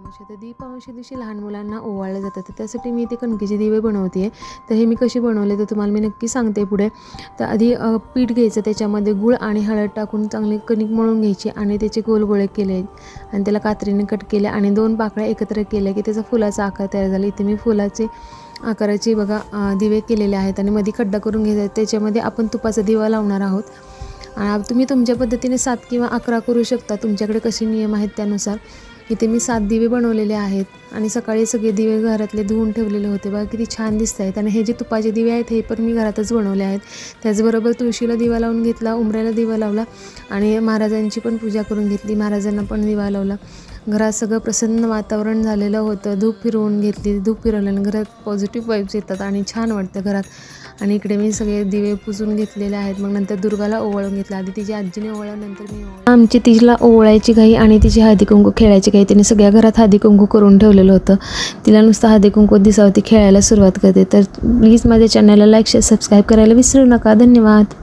दीपावशी. तर दीपावशी दिवशी लहान मुलांना ओवाळलं जातं, तर त्यासाठी मी इथे कणकेचे दिवे बनवते आहे. तर हे मी कसे बनवले तर तुम्हाला मी नक्की सांगते पुढे. तर आधी पीठ घ्यायचं, त्याच्यामध्ये गूळ आणि हळद टाकून चांगली कणिक मळून घ्यायची आणि त्याचे गोल गोळे केले आणि त्याला कात्रीने कट केले आणि 2 पाकळ्या एकत्र केल्या की त्याचा फुलाचा आकार तयार झाला. इथे मी फुलाचे आकाराचे बघा दिवे केलेले आहेत आणि मध्ये खड्डा करून घ्यायचा. त्याच्यामध्ये आपण तुपाचा दिवा लावणार आहोत. तुम्ही तुमच्या पद्धतीने 7 किंवा 11 करू शकता, तुमच्याकडे कसे नियम आहेत त्यानुसार. इथे मी 7 दिवे बनवलेले आहेत आणि सकाळी सगळे दिवे घरातले धुवून ठेवलेले होते. बघा किती छान दिसत आहेत. आणि हे जे तुपाचे दिवे आहेत हे पण मी घरातच बनवले आहेत. त्याचबरोबर तुळशीला दिवा लावून घेतला, उंबऱ्याला दिवा लावला आणि महाराजांची पण पूजा करून घेतली, महाराजांना पण दिवा लावला. घरात सगळं प्रसन्न वातावरण झालेलं होतं. धूप फिरवून घेतली, धूप फिरवल्यानं घरात पॉझिटिव्ह वाईब्स येतात आणि छान वाटतं घरात. आणि इकडे मी सगळे दिवे पुसून घेतलेले आहेत. मग नंतर दुर्गाला ओवाळून घेतलं. आधी तिची आजीने ओवाळलं, नंतर मी आमची तिला ओवाळायची घाई आणि तिची हळदी कुंकू खेळायची घाई. तिने सगळ्या घरात हळदी कुंकू करून ठेवलेलं होतं. तिला नुसतं हळदी कुंकू दिसावं, ती खेळायला सुरुवात करते. तर प्लीज माझ्या चॅनलला लाईक शेअर सबस्क्राईब करायला विसरू नका. धन्यवाद.